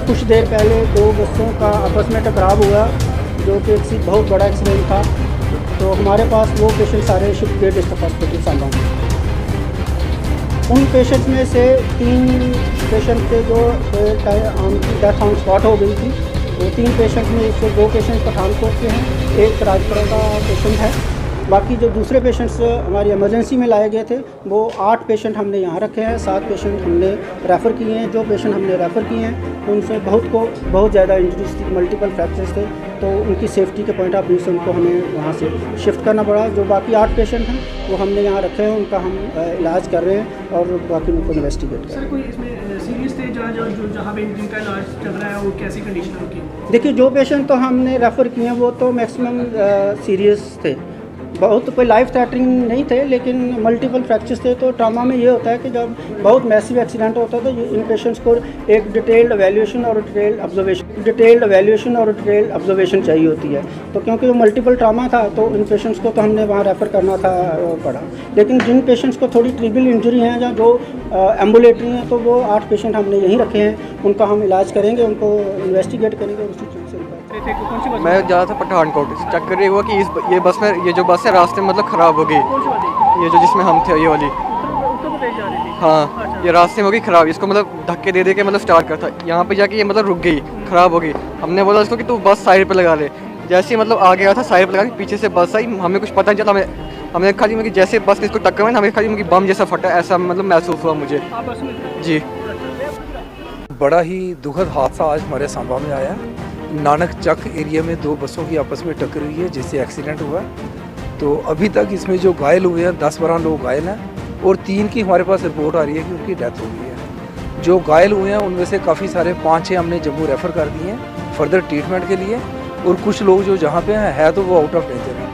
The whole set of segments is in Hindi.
कुछ देर पहले दो बसों का आपस में टकराव हुआ, जो कि एक बहुत बड़ा एक्सीडेंट था। तो हमारे पास वो पेशेंट सारे शिफ्ट किए डिस्ट्रिक्ट हॉस्पिटल सांबा में। उन पेशेंट्स में से 3 पेशेंट थे जो उनकी डेथ ऑन स्पॉट हो गई थी। वो 3 पेशेंट में से 2 पेशेंट पठानकोट के हैं, एक राजपुरा का पेशेंट है। बाकी जो दूसरे पेशेंट्स हमारी इमरजेंसी में लाए गए थे वो 8 पेशेंट हमने यहाँ रखे हैं, 7 पेशेंट हमने रेफ़र किए हैं। जो पेशेंट हमने रेफ़र किए हैं उनसे बहुत ज़्यादा इंजरीज थी, मल्टीपल फ्रैक्चर्स थे, तो उनकी सेफ्टी के पॉइंट ऑफ व्यू से उनको हमें वहाँ से शिफ्ट करना पड़ा। जो बाकी 8 पेशेंट हैं वो हमने यहाँ रखे हैं, उनका हम इलाज कर रहे हैं और बाकी उनको इन्वेस्टिगेट कर रहे हैं। सर कोई इसमें सीरियस थे जहाँ पे जिनका इलाज चल रहा है, वो कैसी कंडीशन है उनकी? देखिए, जो पेशेंट तो हमने रेफ़र किए हैं वो तो मैक्सिमम सीरियस थे, बहुत कोई लाइफ थ्रेटनिंग नहीं थे, लेकिन मल्टीपल फ्रैक्चर्स थे। तो ट्रामा में ये होता है कि जब बहुत मैसिव एक्सीडेंट होता है तो इन पेशेंट्स को एक डिटेल्ड एवेल्यूएशन और डिटेल्ड ऑब्जर्वेशन चाहिए होती है। तो क्योंकि वो मल्टीपल ट्रामा था तो इन पेशेंट्स को तो हमने वहाँ रेफ़र करना था पड़ा। लेकिन जिन पेशेंट्स को थोड़ी ट्रिबल इंजरी हैं या जो एम्बुलेटरी हैं, तो वो 8 पेशेंट हमने यहीं रखे हैं, उनका हम इलाज करेंगे, उनको इन्वेस्टिगेट करेंगे। उसी चीज़ से मैं जा रहा था पठानकोट, चक्कर ये हुआ कि ये बस में, ये जो बस है रास्ते में मतलब ख़राब हो गई। ये जो जिसमें हम थे, ये वाली, हाँ, ये रास्ते में हो गई ख़राब। इसको मतलब धक्के दे के मतलब स्टार्ट करता, यहाँ पे जाके ये मतलब रुक गई, ख़राब हो गई। हमने बोला इसको कि तू बस साइड पे लगा ले। जैसे ही मतलब आगे आया था साइड पे लगा के, पीछे से बस आई, हमें कुछ पता नहीं चला। हमें खाली मतलब जैसे बस ने इसको टक्कर मारी, हमें खाली बम जैसा फटा, ऐसा मतलब महसूस हुआ मुझे जी। बड़ा ही दुखद हादसा आज हमारे सांबा में आया। नानक चक एरिया में 2 बसों की आपस में टक्कर हुई है, जिससे एक्सीडेंट हुआ। तो अभी तक इसमें जो घायल हुए हैं 10-12 लोग घायल हैं, और 3 की हमारे पास रिपोर्ट आ रही है कि उनकी डेथ हो गई है। जो घायल हुए हैं उनमें से काफ़ी सारे 5-6 हमने जम्मू रेफ़र कर दिए हैं फर्दर ट्रीटमेंट के लिए, और कुछ लोग जो जहाँ पे हैं तो वो आउट ऑफ डेंजर हैं।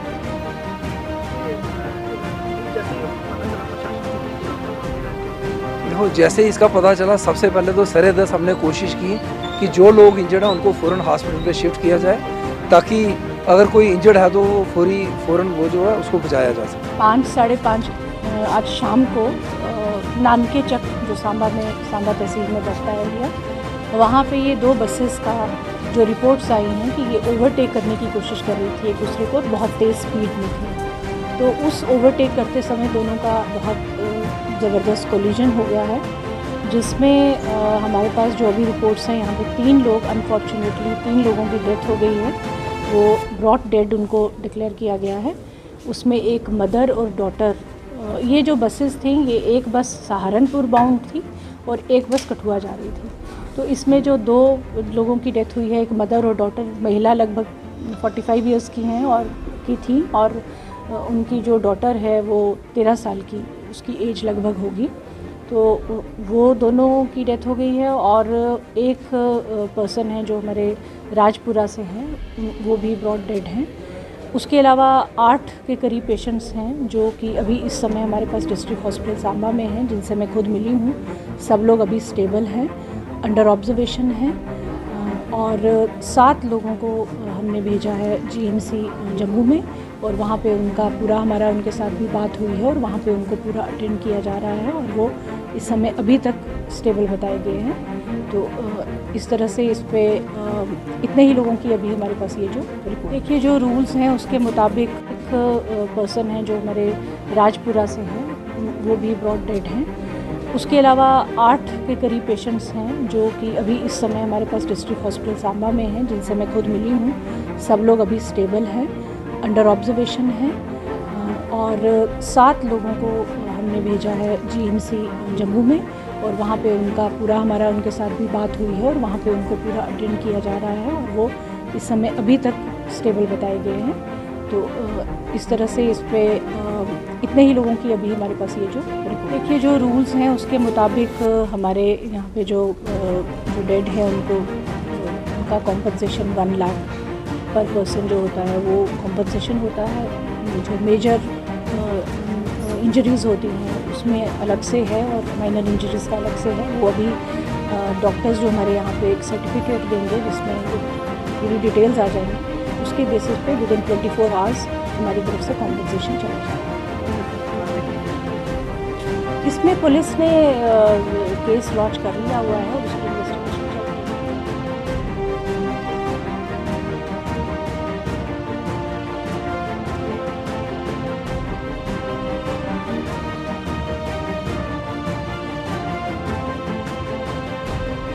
देखो, जैसे इसका पता चला, सबसे पहले तो सरे-दस्त हमने कोशिश की कि जो लोग इंजर्ड हैं उनको फ़ौरन हॉस्पिटल पे शिफ्ट किया जाए, ताकि अगर कोई इंजर्ड है तो फ़ौरन वो जो है उसको बचाया जा सके। 5-5:30 आज शाम को नानके चक, जो सांबा तहसील में बसता है एरिया, वहाँ पे ये 2 बसेस का जो रिपोर्ट्स आई हैं कि ये ओवरटेक करने की कोशिश कर रही थी एक दूसरे को, बहुत तेज़ स्पीड में थी। तो उस ओवरटेक करते समय दोनों का बहुत ज़बरदस्त कोलिजन हो गया है, जिसमें हमारे पास जो अभी रिपोर्ट्स हैं, यहाँ पे 3 लोग, अनफॉर्चुनेटली 3 लोगों की डेथ हो गई है। वो ब्रॉड डेड उनको डिक्लेयर किया गया है। उसमें एक मदर और डॉटर, ये जो बसेस थी, ये एक बस सहारनपुर बाउंड थी और एक बस कठुआ जा रही थी। तो इसमें जो 2 लोगों की डेथ हुई है, एक मदर और डॉटर, महिला लगभग 45 ईयर्स की हैं और उनकी जो डॉटर है वो 13 साल की, उसकी एज लगभग होगी। तो वो दोनों की डेथ हो गई है, और एक पर्सन है जो हमारे राजपुरा से हैं, वो भी ब्रॉड डेड हैं। उसके अलावा 8 के करीब पेशेंट्स हैं जो कि अभी इस समय हमारे पास डिस्ट्रिक्ट हॉस्पिटल सांबा में हैं, जिनसे मैं खुद मिली हूँ। सब लोग अभी स्टेबल हैं, अंडर ऑब्जर्वेशन हैं, और 7 लोगों को हमने भेजा है जीएमसी जम्मू में, और वहाँ पे उनका पूरा, हमारा उनके साथ भी बात हुई है और वहाँ पे उनको पूरा अटेंड किया जा रहा है, और वो इस समय अभी तक स्टेबल बताए गए हैं। तो इस तरह से इस पे इतने ही लोगों की अभी हमारे पास ये जो रिपोर्ट। देखिए, जो रूल्स हैं उसके मुताबिक एक पर्सन है जो हमारे राजपुरा से हैं, वो भी ब्रॉड डेड हैं। उसके अलावा 8 के करीब पेशेंट्स हैं जो कि अभी इस समय हमारे पास डिस्ट्रिक्ट हॉस्पिटल सांबा में हैं, जिनसे मैं खुद मिली हूँ। सब लोग अभी स्टेबल हैं, अंडर ऑब्जर्वेशन हैं, और 7 लोगों को हमने भेजा है जीएमसी जम्मू में, और वहाँ पे उनका पूरा, हमारा उनके साथ भी बात हुई है और वहाँ पे उनको पूरा अटेंड किया जा रहा है, और वो इस समय अभी तक स्टेबल बताए गए हैं। तो इस तरह से इस पे इतने ही लोगों की अभी हमारे पास ये जो रिपोर्ट। देखिए, जो रूल्स हैं उसके मुताबिक हमारे यहाँ पे जो डेड है उनका कॉम्पनसेशन 1 लाख पर पर्सन जो होता है वो कॉम्पनसेशन होता है। जो मेजर इंजरीज़ होती हैं उसमें अलग से है, और माइनर इंजरीज़ का अलग से है। वो अभी डॉक्टर्स जो हमारे यहाँ पे एक सर्टिफिकेट देंगे जिसमें पूरी डिटेल्स आ जाएंगी, उसके बेसिस पे विदिन 24 आवर्स हमारी तरफ से कॉम्पनसेशन चला जाएगा। इसमें पुलिस ने केस लॉन्च कर लिया हुआ है,